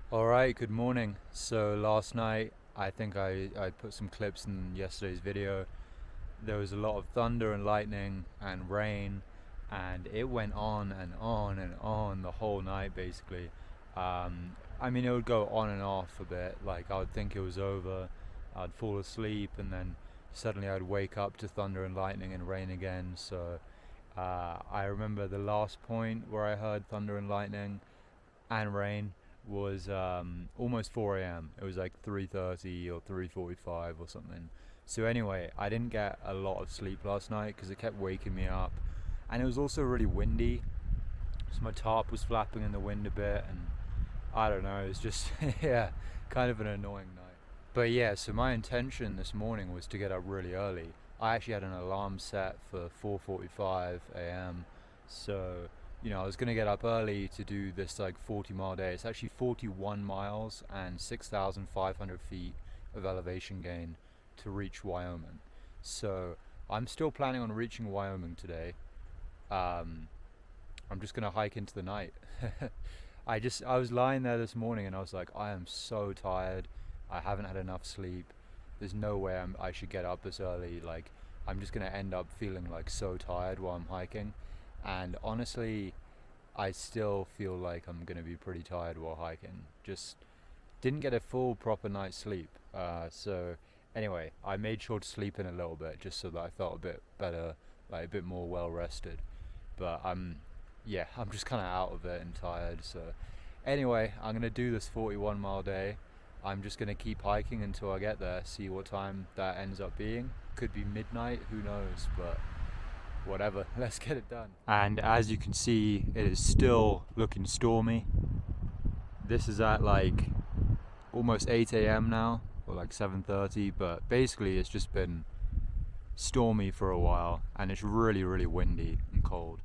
Alright, good morning. So last night, I think I put some clips in yesterday's video. There was a lot of thunder and lightning and rain, and it went on and on and on the whole night basically. I mean, it would go on and off a bit, like I would think it was over, I'd fall asleep, and then suddenly I'd wake up to thunder and lightning and rain again. So I remember the last point where I heard thunder and lightning and rain was almost 4 a.m. It was like 3:30 or 3:45 or something. So anyway, I didn't get a lot of sleep last night because it kept waking me up, and it was also really windy. So my tarp was flapping in the wind a bit, and I don't know. It was just yeah, kind of an annoying night. But yeah, so my intention this morning was to get up really early. I actually had an alarm set for 4:45 a.m. So, I was going to get up early to do this like 40-mile day. It's actually 41 miles and 6,500 feet of elevation gain to reach Wyoming. So, I'm still planning on reaching Wyoming today. Um, I'm just going to hike into the night. I was lying there this morning and I was like, I am so tired. I haven't had enough sleep. There's no way I should get up this early. Like, I'm just gonna end up feeling like so tired while I'm hiking. And honestly, I still feel like I'm gonna be pretty tired while hiking. Just didn't get a full proper night's sleep. So anyway, I made sure to sleep in a little bit just so that I felt a bit better, like a bit more well rested. But yeah, I'm just kind of out of it and tired. So anyway, I'm gonna do this 41-mile day. I'm just gonna keep hiking until I get there, see what time that ends up being. Could be midnight, who knows, but whatever, let's get it done. And as you can see, it is still looking stormy. This is at like almost 8 a.m. now, or like 7:30, but basically it's just been stormy for a while, and it's really, really windy and cold.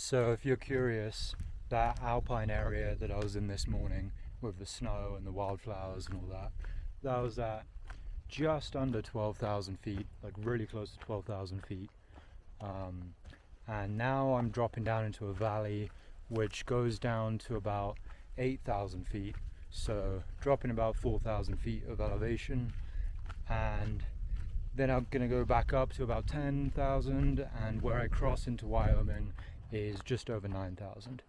So if you're curious, that alpine area that I was in this morning with the snow and the wildflowers and all that, that was at just under 12,000 feet, like really close to 12,000 feet. And now I'm dropping down into a valley which goes down to about 8,000 feet. So dropping about 4,000 feet of elevation, and then I'm going to go back up to about 10,000, and where I cross into Wyoming is just over 9,000.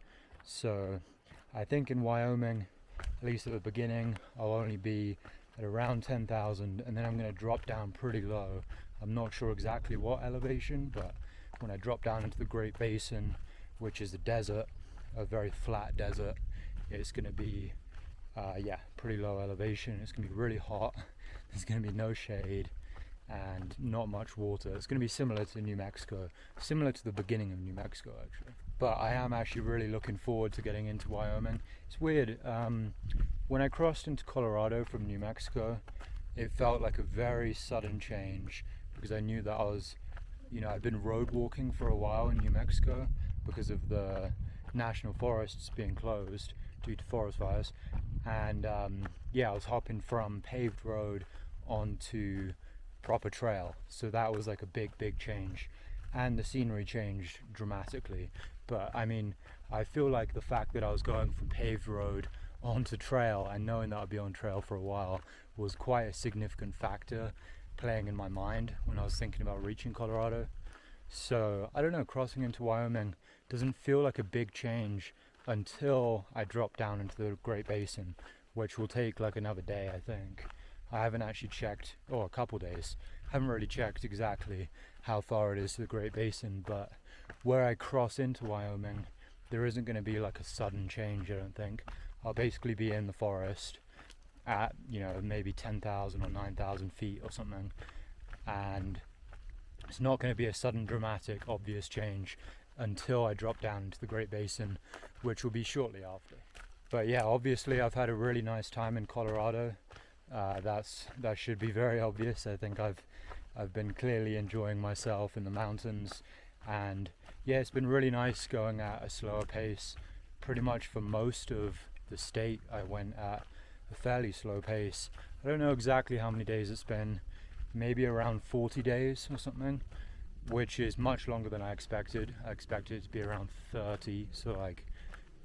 So I think in Wyoming, at least at the beginning, I'll only be at around 10,000, and then I'm going to drop down pretty low. I'm not sure exactly what elevation, but when I drop down into the Great Basin, which is a desert, a very flat desert, it's going to be pretty low elevation. It's going to be really hot. There's going to be no shade and not much water. It's going to be similar to New Mexico, similar to the beginning of New Mexico actually. But I am actually really looking forward to getting into Wyoming. It's weird, when I crossed into Colorado from New Mexico, it felt like a very sudden change, because I knew that I was, I'd been road walking for a while in New Mexico because of the national forests being closed due to forest fires, and I was hopping from paved road onto proper trail, so that was like a big change, and the scenery changed dramatically. But I mean, I feel like the fact that I was going from paved road onto trail and knowing that I'd be on trail for a while was quite a significant factor playing in my mind when I was thinking about reaching Colorado. So I don't know, crossing into Wyoming doesn't feel like a big change until I drop down into the Great Basin, which will take like another day, I think. I haven't actually checked, or a couple days, haven't really checked exactly how far it is to the Great Basin, but where I cross into Wyoming, there isn't going to be like a sudden change, I don't think. I'll basically be in the forest at, maybe 10,000 or 9,000 feet or something, and it's not going to be a sudden, dramatic, obvious change until I drop down into the Great Basin, which will be shortly after. But yeah, obviously I've had a really nice time in Colorado. That should be very obvious. I think I've been clearly enjoying myself in the mountains, and yeah, it's been really nice going at a slower pace. Pretty much for most of the state I went at a fairly slow pace. I don't know exactly how many days it's been, maybe around 40 days or something, which is much longer than I expected. I expected it to be around 30, so like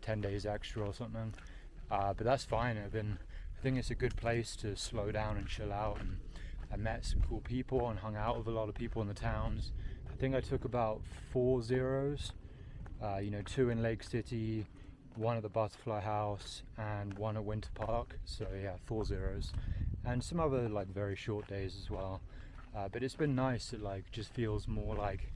10 days extra or something. But that's fine. I think it's a good place to slow down and chill out, and I met some cool people and hung out with a lot of people in the towns. I think I took about 4 zeros, 2 in Lake City, 1 at the Butterfly House, and 1 at Winter Park. So yeah, 4 zeros, and some other like very short days as well. But it's been nice. It like just feels more like,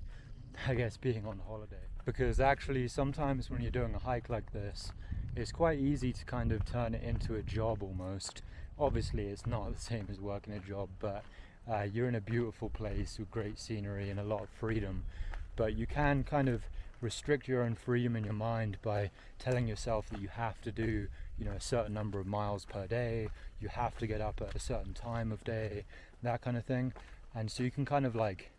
I guess, being on holiday, because actually sometimes when you're doing a hike like this, it's quite easy to kind of turn it into a job almost. Obviously it's not the same as working a job, but you're in a beautiful place with great scenery and a lot of freedom, but you can kind of restrict your own freedom in your mind by telling yourself that you have to do a certain number of miles per day, you have to get up at a certain time of day, that kind of thing. And so you can kind of like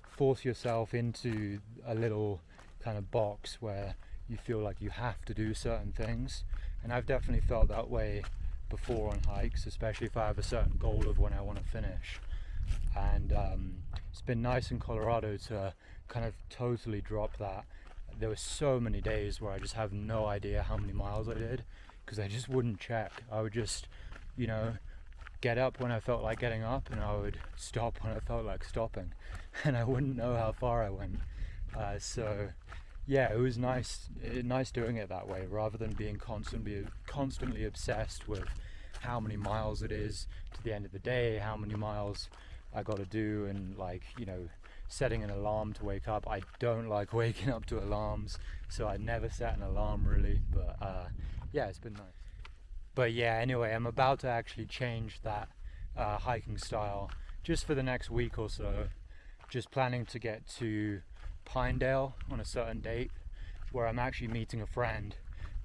force yourself into a little kind of box where you feel like you have to do certain things. And I've definitely felt that way before on hikes, especially if I have a certain goal of when I want to finish. And it's been nice in Colorado to kind of totally drop that. There were so many days where I just have no idea how many miles I did, because I just wouldn't check. I would just, get up when I felt like getting up, and I would stop when I felt like stopping, and I wouldn't know how far I went. So yeah, it was nice doing it that way, rather than being constantly obsessed with how many miles it is to the end of the day, how many miles I got to do, and setting an alarm to wake up. I don't like waking up to alarms, so I never set an alarm really, but yeah, it's been nice. But yeah, anyway, I'm about to actually change that hiking style just for the next week or so. Just planning to get to Pinedale on a certain date, where I'm actually meeting a friend.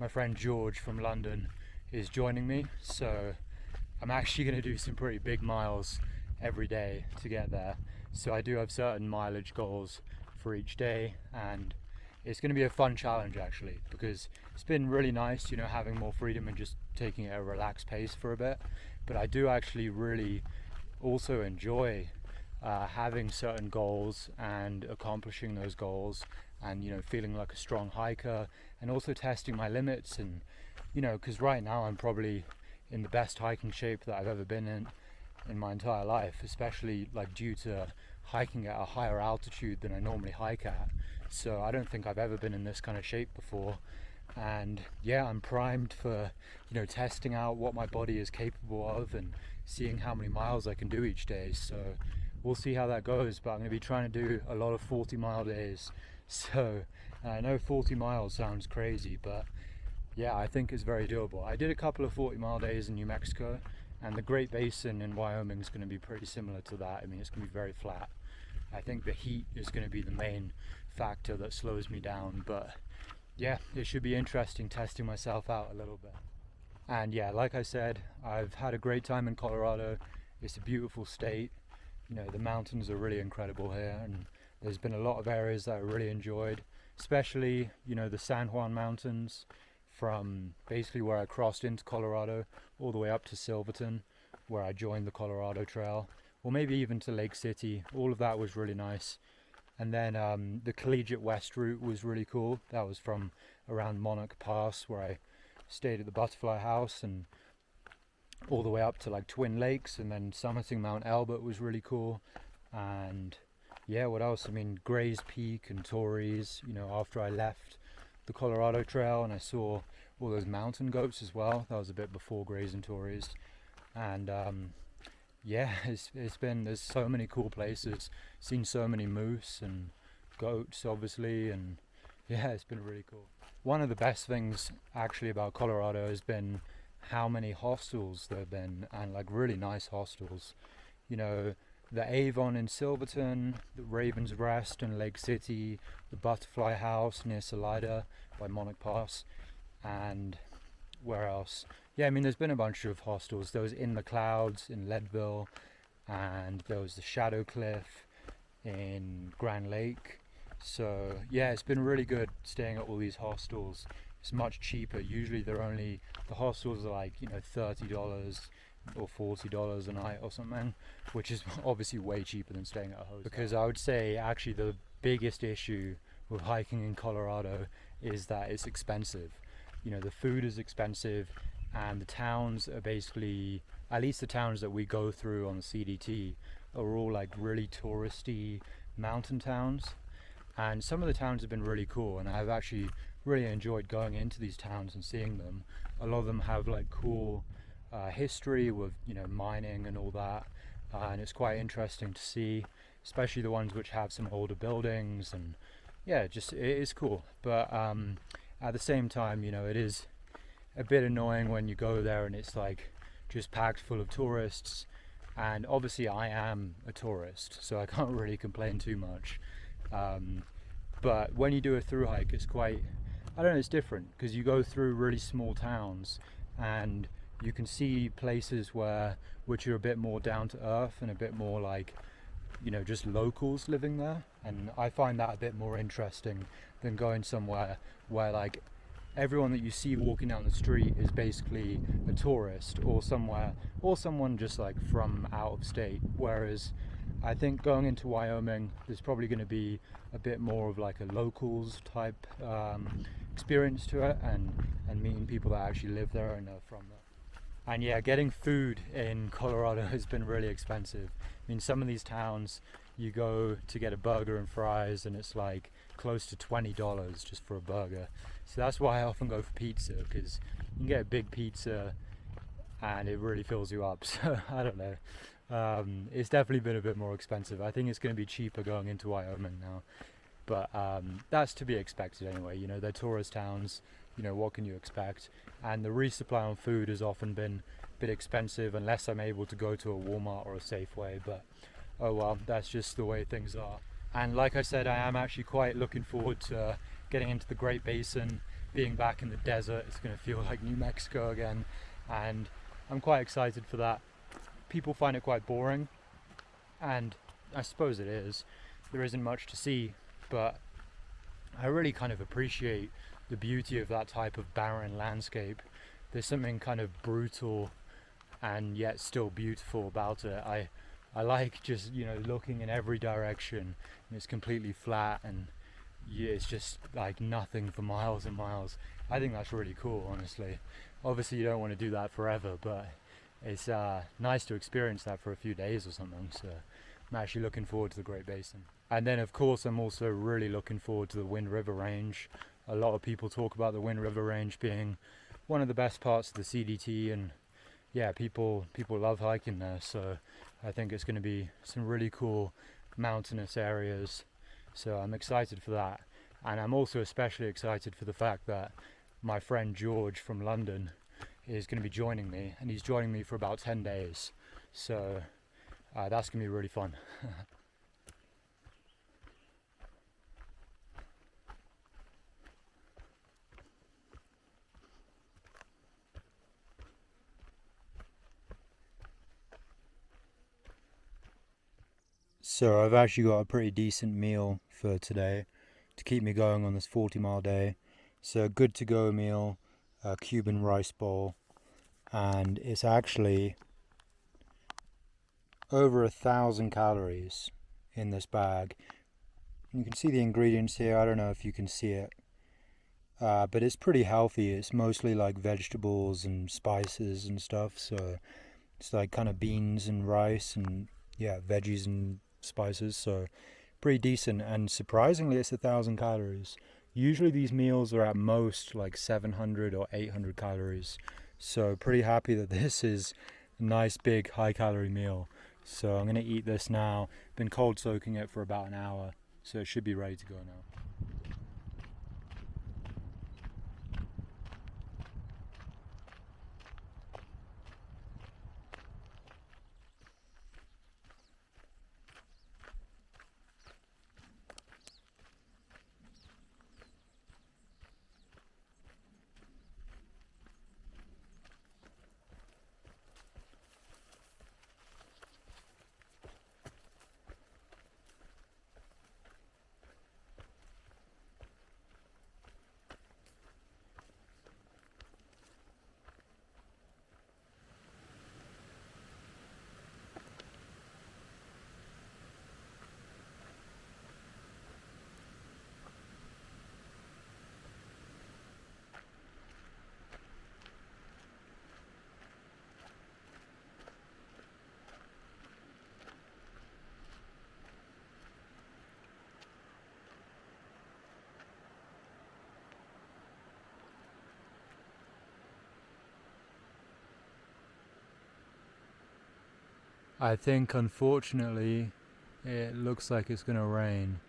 My friend George from London is joining me, so I'm actually going to do some pretty big miles every day to get there. So I do have certain mileage goals for each day, and it's going to be a fun challenge actually, because it's been really nice, you know, having more freedom and just taking it at a relaxed pace for a bit. But I do actually really also enjoy having certain goals and accomplishing those goals, and you know, feeling like a strong hiker, and also testing my limits. And you know, because right now I'm probably in the best hiking shape that I've ever been in my entire life, especially like due to hiking at a higher altitude than I normally hike at. So I don't think I've ever been in this kind of shape before. And yeah, I'm primed for, you know, testing out what my body is capable of and seeing how many miles I can do each day. So we'll see how that goes, but I'm going to be trying to do a lot of 40-mile days. So I know 40 miles sounds crazy, but yeah, I think it's very doable. I did a couple of 40-mile days in New Mexico, and the Great Basin in Wyoming is going to be pretty similar to that. I mean, it's going to be very flat. I think the heat is going to be the main factor that slows me down, but yeah, it should be interesting testing myself out a little bit. And yeah, like I said, I've had a great time in Colorado. It's a beautiful state. You know, the mountains are really incredible here, and there's been a lot of areas that I really enjoyed, especially, you know, the San Juan Mountains, from basically where I crossed into Colorado all the way up to Silverton, where I joined the Colorado Trail, or maybe even to Lake City. All of that was really nice. And then the Collegiate West route was really cool. That was from around Monarch Pass, where I stayed at the Butterfly House, and all the way up to like Twin Lakes, and then summiting Mount Elbert was really cool. And yeah, what else? I mean, Gray's Peak and Torrey's, you know, after I left the Colorado Trail, and I saw all those mountain goats as well. That was a bit before Gray's and Torrey's. And yeah, there's so many cool places, seen so many moose and goats obviously, and yeah, it's been really cool. One of the best things actually about Colorado has been how many hostels there have been, and like really nice hostels. You know, the Avon in Silverton, the Raven's Rest in Lake City, the Butterfly House near Salida by Monarch Pass, and where else? Yeah, I mean, there's been a bunch of hostels. There was In the Clouds in Leadville, and there was the Shadow Cliff in Grand Lake. So yeah, it's been really good staying at all these hostels. It's much cheaper. Usually the hostels are like, you know, $30 or $40 a night or something, which is obviously way cheaper than staying at a hotel. Because I would say actually the biggest issue with hiking in Colorado is that it's expensive. You know, the food is expensive, and the towns are basically, at least the towns that we go through on the CDT, are all like really touristy mountain towns. And some of the towns have been really cool, and I've actually really enjoyed going into these towns and seeing them. A lot of them have like cool history with, you know, mining and all that, and it's quite interesting to see, especially the ones which have some older buildings. And yeah, just it is cool. But at the same time, you know, it is a bit annoying when you go there and it's like just packed full of tourists. And obviously I am a tourist, so I can't really complain too much. But when you do a thru hike, it's quite, I don't know, it's different, because you go through really small towns and you can see places which are a bit more down to earth and a bit more like, you know, just locals living there. And I find that a bit more interesting than going somewhere where like everyone that you see walking down the street is basically a tourist or someone just like from out of state. Whereas I think going into Wyoming, there's probably going to be a bit more of like a locals type experience to it, and meeting people that actually live there and are from there. And yeah, getting food in Colorado has been really expensive. I mean, some of these towns, you go to get a burger and fries and it's like close to $20 just for a burger. So that's why I often go for pizza, because you can get a big pizza and it really fills you up. So I don't know. It's definitely been a bit more expensive. I think it's going to be cheaper going into Wyoming now, but that's to be expected anyway. You know, they're tourist towns, you know, what can you expect? And the resupply on food has often been a bit expensive unless I'm able to go to a Walmart or a Safeway, but oh well, that's just the way things are. And like I said, I am actually quite looking forward to getting into the Great Basin, being back in the desert. It's going to feel like New Mexico again, and I'm quite excited for that. People find it quite boring, and I suppose it is. There isn't much to see, but I really kind of appreciate the beauty of that type of barren landscape. There's something kind of brutal and yet still beautiful about it. I like just, looking in every direction and it's completely flat and it's just like nothing for miles and miles. I think that's really cool, honestly. Obviously you don't want to do that forever, but it's nice to experience that for a few days or something. So I'm actually looking forward to the Great Basin. And then of course I'm also really looking forward to the Wind River Range. A lot of people talk about the Wind River Range being one of the best parts of the CDT, and yeah, people love hiking there, so I think it's going to be some really cool mountainous areas. So I'm excited for that. And I'm also especially excited for the fact that my friend George from London is going to be joining me, and he's joining me for about 10 days. So that's going to be really fun. So I've actually got a pretty decent meal for today to keep me going on this 40-mile day. So good to go meal, a Cuban rice bowl, and it's actually over 1,000 calories in this bag. You can see the ingredients here. I don't know if you can see it, but it's pretty healthy. It's mostly like vegetables and spices and stuff. So it's like kind of beans and rice and veggies and spices. So pretty decent, and surprisingly it's 1,000 calories. Usually these meals are at most like 700 or 800 calories. So pretty happy that this is a nice big high calorie meal. So I'm going to eat this now. Been cold soaking it for about an hour, so it should be ready to go now. I think unfortunately it looks like it's going to rain.